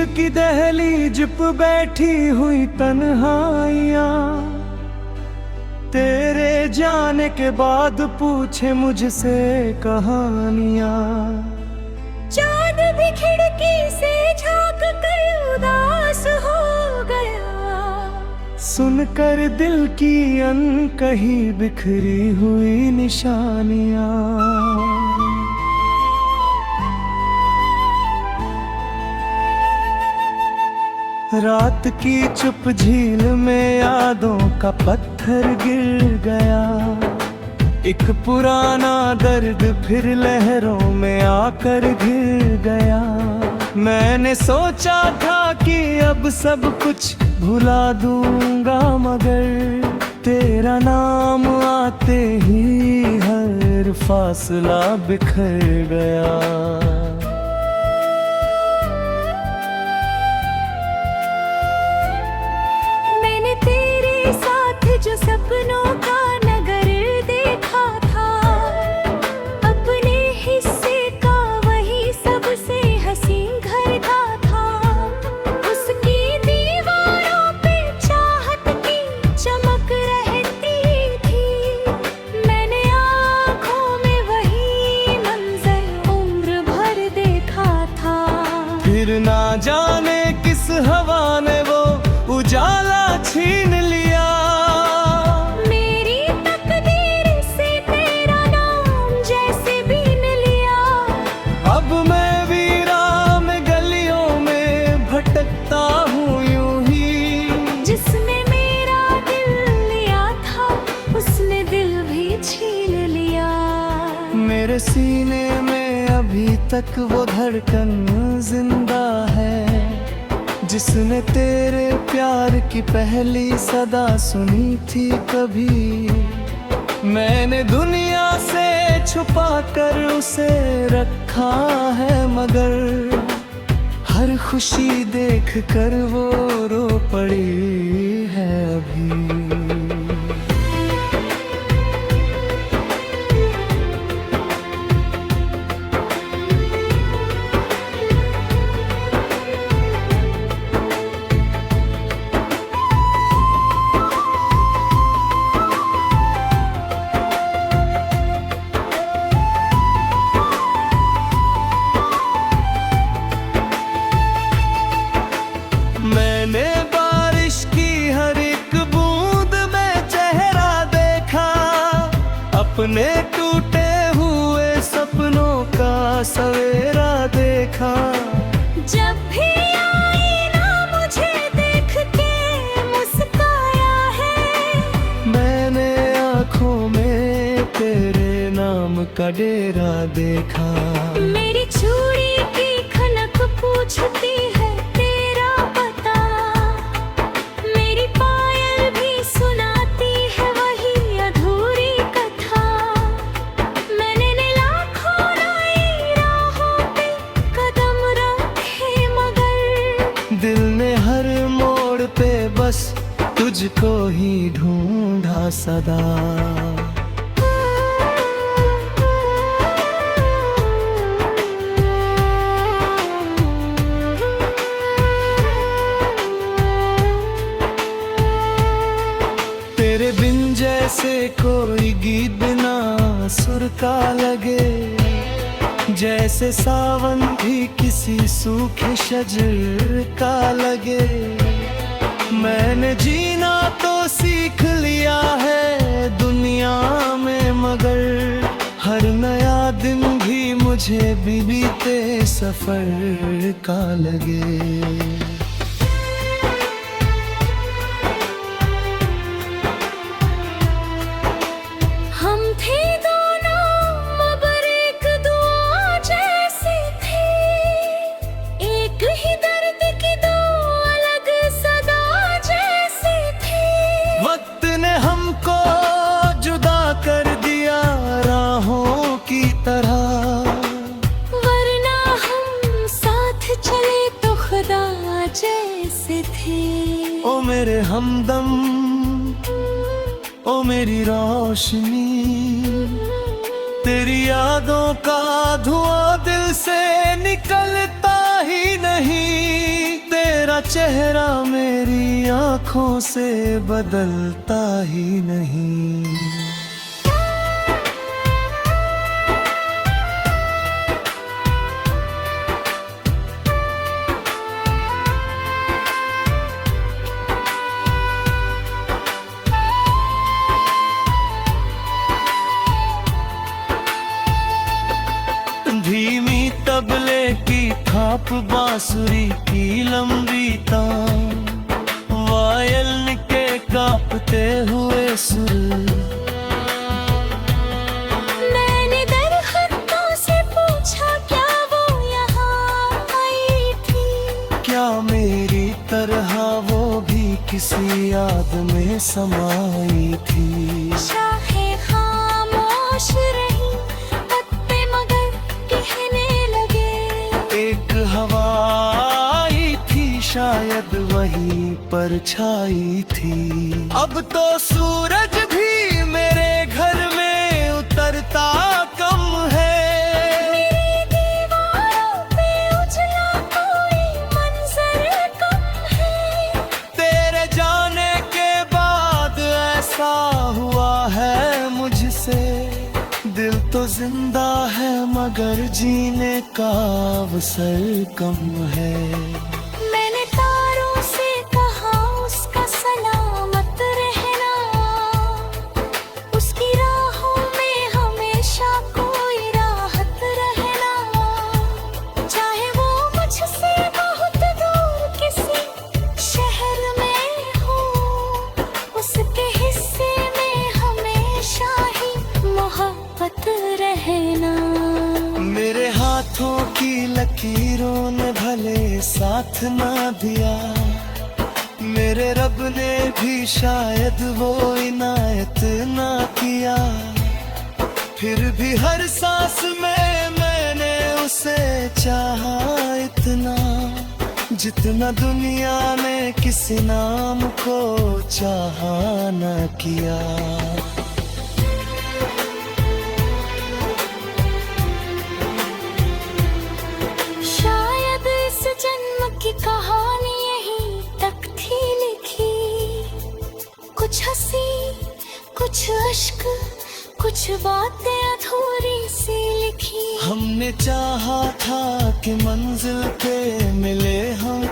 की दहलीज पे बैठी हुई तन्हाइयाँ, तेरे जाने के बाद पूछे मुझसे कहानियाँ। चाँद भी खिड़की से झांक कर उदास हो गया, सुनकर दिल की अनकही बिखरी हुई निशानियाँ। रात की चुप झील में यादों का पत्थर गिर गया, एक पुराना दर्द फिर लहरों में आकर घिर गया। मैंने सोचा था कि अब सब कुछ भुला दूंगा, मगर तेरा नाम आते ही हर फासला बिखर गया। जो सपनों का नगर देखा था, अपने हिस्से का वही सबसे हसीन घर था। उसकी दीवारों पे चाहत की चमक रहती थी, मैंने आँखों में वही मंजर उम्र भर देखा था। फिर ना जाने किस हवा ने वो उजाला छीन लिया, मेरे सीने में अभी तक वो धड़कन जिंदा है, जिसने तेरे प्यार की पहली सदा सुनी थी कभी। मैंने दुनिया से छुपा कर उसे रखा है, मगर हर खुशी देख कर वो रो पड़ी है अभी। मैंने बारिश की हर एक बूंद में चेहरा देखा, अपने टूटे हुए सपनों का सवेरा देखा। जब भी आई ना मुझे देख के मुस्काया है, मैंने आँखों में तेरे नाम का डेरा देखा। मेरी चूड़ी की खनक पूछती है दिल ने हर मोड़ पे बस तुझको ही ढूंढा सदा। तेरे बिन जैसे कोई गीत बिना सुर का लगे, जैसे सावन भी किसी सूखे शजर का लगे। मैंने जीना तो सीख लिया है दुनिया में, मगर हर नया दिन भी मुझे बीते सफर का लगे। जैसे थे ओ मेरे हमदम, ओ मेरी रोशनी, तेरी यादों का धुआं दिल से निकलता ही नहीं। चेहरा मेरी आंखों से बदलता ही नहीं। धीमी तबले की थाप, बांसुरी की लंबी तान, वायल के कांपते हुए सुर। मैंने दरख्तों से पूछा क्या वो यहाँ आई थी, क्या मेरी तरह वो भी किसी याद में समाई थी। शाहे खामोश रही, पत्ते मगर कहने लगे। एक हवा आई थी, शायद वहीं पर छाई थी। अब तो सूरज भी मेरे घर में उतरता कम है। मेरी दीवारों पे उजला कोई मंजर कम है। तेरे जाने के बाद ऐसा हुआ है मुझसे, दिल तो जिंदा है मगर जीने का अवसर कम है। मैंने तारों से कहा उसका सलामत रहना, उसकी राहों में हमेशा कोई राहत रहना। चाहे वो मुझसे बहुत दूर किसी शहर में हो, उसके हिस्से में हमेशा ही मोहब्बत रहना। मेरे हाथों की लकीरों ने भले साथ ना दिया, मेरे रब ने भी शायद वो इनायत ना किया। फिर भी हर सांस में मैंने उसे चाहा इतना, जितना दुनिया ने किसी नाम को चाहा ना किया। शायद इस जन्म की कहानी यहीं तक थी लिखी, कुछ हंसी कुछ अश्क कुछ बातें अधूरी सी लिखी। हमने चाहा था कि मंजिल पे मिले हम